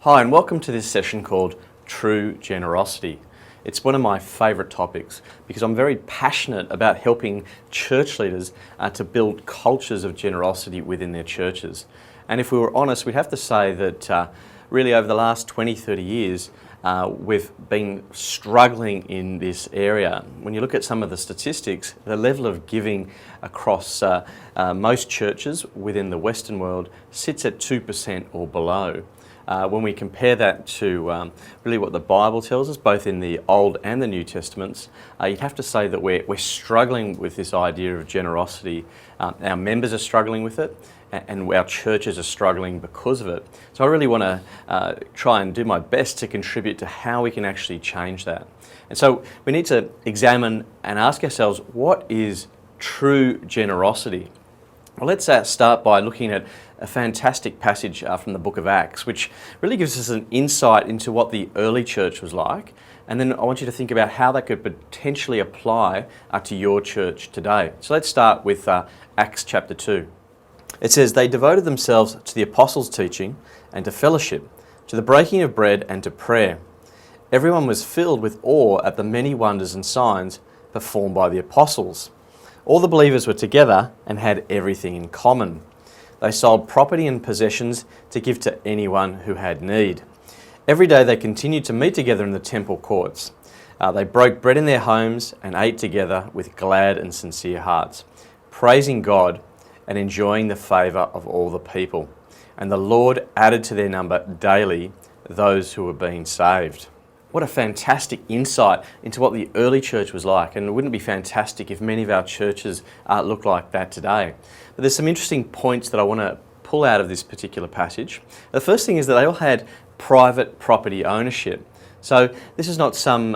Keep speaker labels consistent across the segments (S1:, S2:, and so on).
S1: Hi, and welcome to this session called True Generosity. It's one of my favourite topics because I'm very passionate about helping church leaders to build cultures of generosity within their churches. And if we were honest, we'd have to say that really over the last 20, 30 years, we've been struggling in this area. When you look at some of the statistics, the level of giving across most churches within the Western world sits at 2% or below. When we compare that to really what the Bible tells us, both in the Old and the New Testaments, you'd have to say that we're struggling with this idea of generosity. Our members are struggling with it, and our churches are struggling because of it. So I really want to try and do my best to contribute to how we can actually change that. And so we need to examine and ask ourselves, what is true generosity? Well, let's start by looking at a fantastic passage from the book of Acts, which really gives us an insight into what the early church was like. And then I want you to think about how that could potentially apply to your church today. So let's start with Acts chapter 2. It says, "They devoted themselves to the apostles' teaching and to fellowship, to the breaking of bread and to prayer. Everyone was filled with awe at the many wonders and signs performed by the apostles. All the believers were together and had everything in common. They sold property and possessions to give to anyone who had need. Every day they continued to meet together in the temple courts. They broke bread in their homes and ate together with glad and sincere hearts, praising God and enjoying the favour of all the people. And the Lord added to their number daily those who were being saved." What a fantastic insight into what the early church was like, and wouldn't it be fantastic if many of our churches look like that today? But there's some interesting points that I want to pull out of this particular passage. The first thing is that they all had private property ownership. So this is not some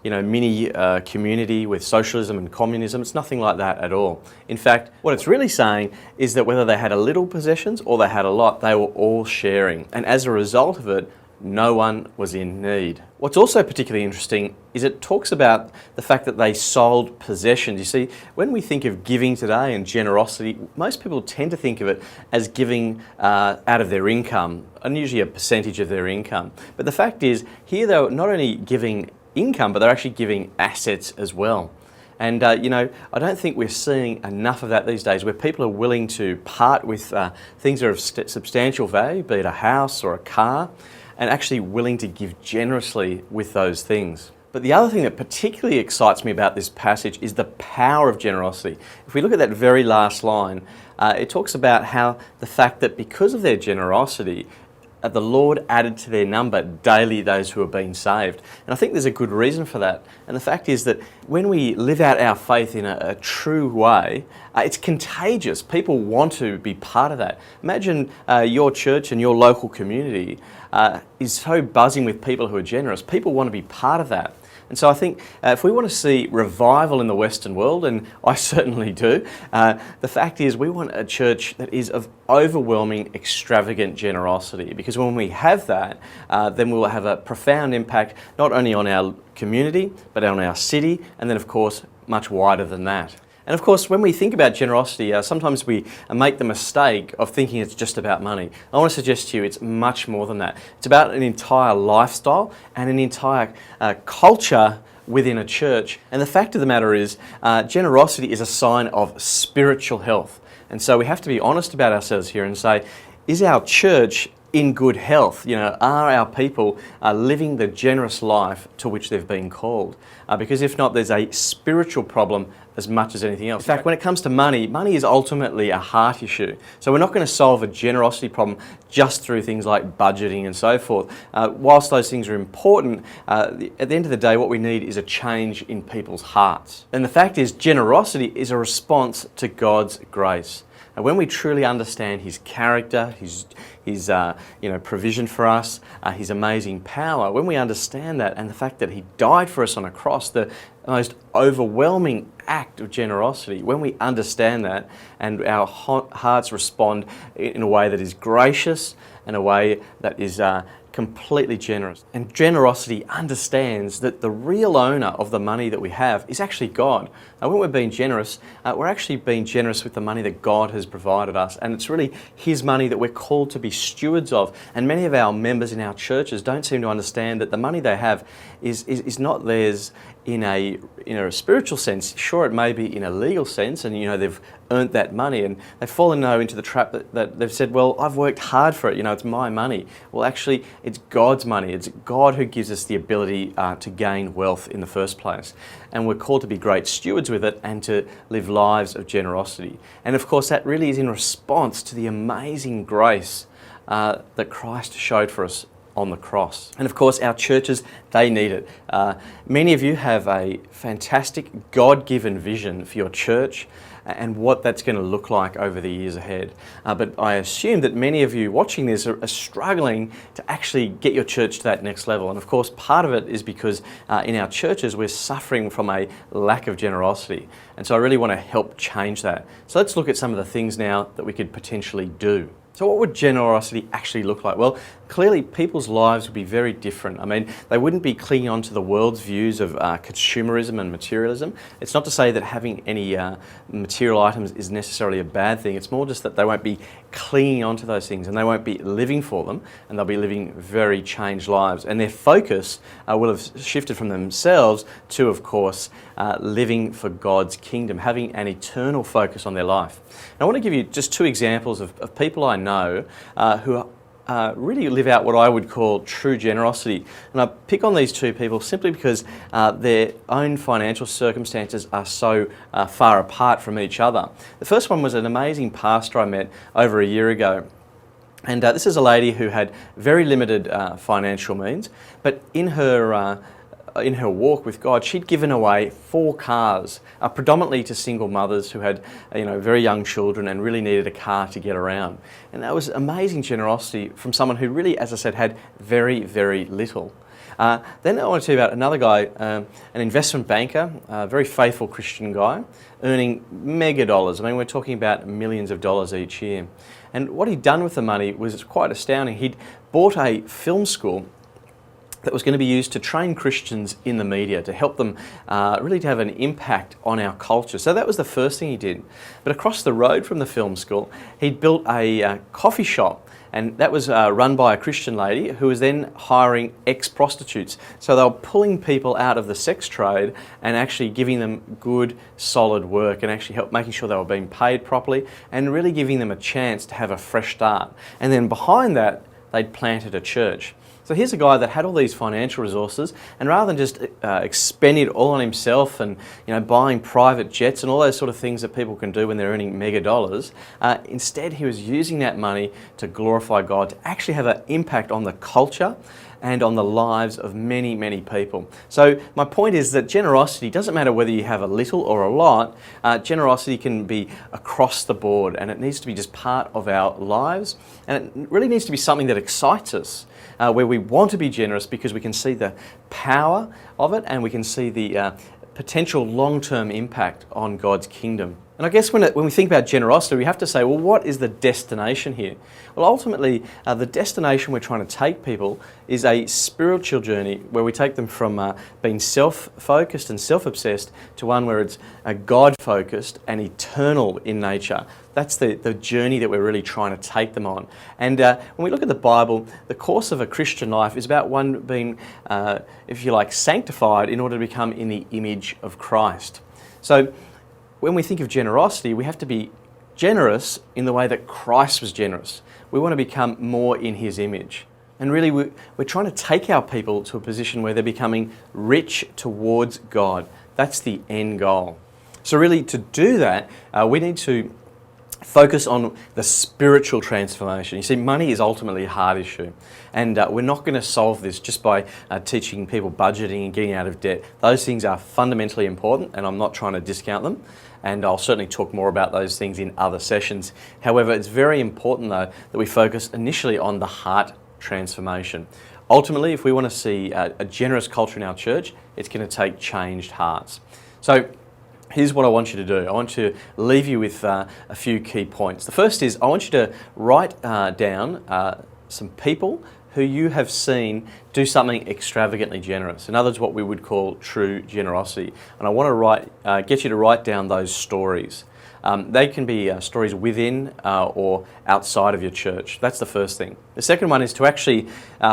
S1: mini community with socialism and communism. It's nothing like that at all. In fact, what it's really saying is that whether they had a little possessions or they had a lot, they were all sharing. And as a result of it, no one was in need. What's also particularly interesting is it talks about the fact that they sold possessions. You see, when we think of giving today and generosity, most people tend to think of it as giving out of their income, and usually a percentage of their income. But the fact is, here they're not only giving income, but they're actually giving assets as well. And, I don't think we're seeing enough of that these days, where people are willing to part with things that are of substantial value, be it a house or a car, and actually willing to give generously with those things. But the other thing that particularly excites me about this passage is the power of generosity. If we look at that very last line, it talks about how the fact that because of their generosity, the Lord added to their number daily those who are being saved. And I think there's a good reason for that. And the fact is that when we live out our faith in a true way, it's contagious. People want to be part of that. Imagine your church and your local community is so buzzing with people who are generous. People want to be part of that. And so I think if we want to see revival in the Western world, and I certainly do, the fact is we want a church that is of overwhelming, extravagant generosity. Because when we have that, then we will have a profound impact not only on our community, but on our city, and then of course much wider than that. And of course, when we think about generosity, sometimes we make the mistake of thinking it's just about money. I want to suggest to you it's much more than that. It's about an entire lifestyle and an entire culture within a church. And the fact of the matter is, generosity is a sign of spiritual health. And so we have to be honest about ourselves here and say, is our church in good health? Are our people living the generous life to which they've been called? Because if not, there's a spiritual problem as much as anything else. In fact, when it comes to money, money is ultimately a heart issue. So we're not going to solve a generosity problem just through things like budgeting and so forth. Whilst those things are important, at the end of the day, what we need is a change in people's hearts. And the fact is, generosity is a response to God's grace. And when we truly understand His character, His provision for us, His amazing power, when we understand that and the fact that He died for us on a cross, the most overwhelming act of generosity, when we understand that and our hearts respond in a way that is gracious, in a way that is completely generous. And generosity understands that the real owner of the money that we have is actually God. Now, when we're being generous, we're actually being generous with the money that God has provided us. And it's really His money that we're called to be stewards of. And many of our members in our churches don't seem to understand that the money they have is not theirs in a spiritual sense. Sure, it may be in a legal sense, and they've earned that money, and they've fallen into the trap that they've said, well, I've worked hard for it, it's my money. Well, actually, it's God's money. It's God who gives us the ability to gain wealth in the first place. And we're called to be great stewards with it and to live lives of generosity. And of course, that really is in response to the amazing grace that Christ showed for us on the cross. And of course, our churches, they need it. Many of you have a fantastic God-given vision for your church and what that's going to look like over the years ahead. But I assume that many of you watching this are struggling to actually get your church to that next level. And of course, part of it is because in our churches, we're suffering from a lack of generosity. And so I really want to help change that. So let's look at some of the things now that we could potentially do. So what would generosity actually look like? Well, clearly people's lives would be very different. I mean, they wouldn't be clinging on to the world's views of consumerism and materialism. It's not to say that having any material items is necessarily a bad thing. It's more just that they won't be clinging on to those things and they won't be living for them, and they'll be living very changed lives. And their focus will have shifted from themselves to, of course, living for God's kingdom, having an eternal focus on their life. And I want to give you just two examples of people I know who really live out what I would call true generosity. And I pick on these two people simply because their own financial circumstances are so far apart from each other. The first one was an amazing pastor I met over a year ago. And this is a lady who had very limited financial means, but in her walk with God, she'd given away 4 cars, predominantly to single mothers who had, very young children and really needed a car to get around. And that was amazing generosity from someone who really, as I said, had very, very little. Then I want to tell you about another guy, an investment banker, a very faithful Christian guy, earning mega dollars. I mean, we're talking about millions of dollars each year. And what he'd done with the money was quite astounding. He'd bought a film school that was going to be used to train Christians in the media, to help them really to have an impact on our culture. So that was the first thing he did. But across the road from the film school, he'd built a coffee shop, and that was run by a Christian lady who was then hiring ex-prostitutes. So they were pulling people out of the sex trade and actually giving them good, solid work, and actually making sure they were being paid properly and really giving them a chance to have a fresh start. And then behind that, they'd planted a church. So here's a guy that had all these financial resources, and rather than just expending it all on himself and buying private jets and all those sort of things that people can do when they're earning mega dollars, instead he was using that money to glorify God, to actually have an impact on the culture and on the lives of many, many people. So my point is that generosity doesn't matter whether you have a little or a lot. Generosity can be across the board, and it needs to be just part of our lives, and it really needs to be something that excites us. Where we want to be generous because we can see the power of it and we can see the potential long-term impact on God's kingdom. And I guess when we think about generosity, we have to say, well, what is the destination here? Well, ultimately, the destination we're trying to take people is a spiritual journey where we take them from being self-focused and self-obsessed to one where it's God-focused and eternal in nature. That's the journey that we're really trying to take them on. And when we look at the Bible, the course of a Christian life is about one being, if you like, sanctified in order to become in the image of Christ. So when we think of generosity, we have to be generous in the way that Christ was generous. We want to become more in His image. And really, we're trying to take our people to a position where they're becoming rich towards God. That's the end goal. So really, to do that, we need to focus on the spiritual transformation. You see, money is ultimately a hard issue, and we're not going to solve this just by teaching people budgeting and getting out of debt. Those things are fundamentally important, and I'm not trying to discount them, and I'll certainly talk more about those things in other sessions. However, it's very important, though, that we focus initially on the heart transformation. Ultimately, if we want to see a generous culture in our church, it's going to take changed hearts. So here's what I want you to do. I want to leave you with a few key points. The first is I want you to write down some people who you have seen do something extravagantly generous. In other words, what we would call true generosity. And I want to get you to write down those stories. They can be stories within or outside of your church. That's the first thing. The second one is to actually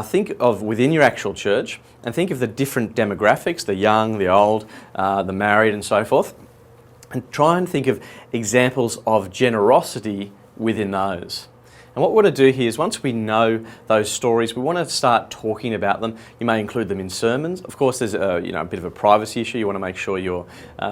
S1: think of within your actual church and think of the different demographics, the young, the old, the married and so forth, and try and think of examples of generosity within those. And what we want to do here is once we know those stories, we want to start talking about them. You may include them in sermons. Of course, there's a bit of a privacy issue. You want to make sure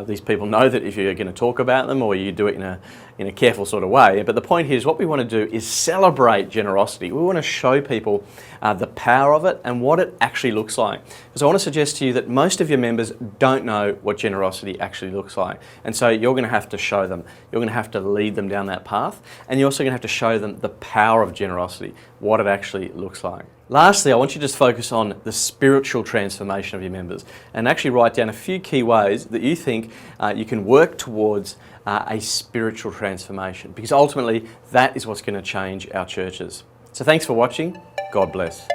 S1: these people know that if you're going to talk about them, or you do it in a careful sort of way. But the point here is what we want to do is celebrate generosity. We want to show people the power of it and what it actually looks like. So I want to suggest to you that most of your members don't know what generosity actually looks like. And so you're going to have to show them. You're going to have to lead them down that path. And you're also going to have to show them the power of generosity, what it actually looks like. Lastly, I want you to just focus on the spiritual transformation of your members and actually write down a few key ways that you think you can work towards a spiritual transformation, because ultimately that is what's going to change our churches. So thanks for watching. God bless.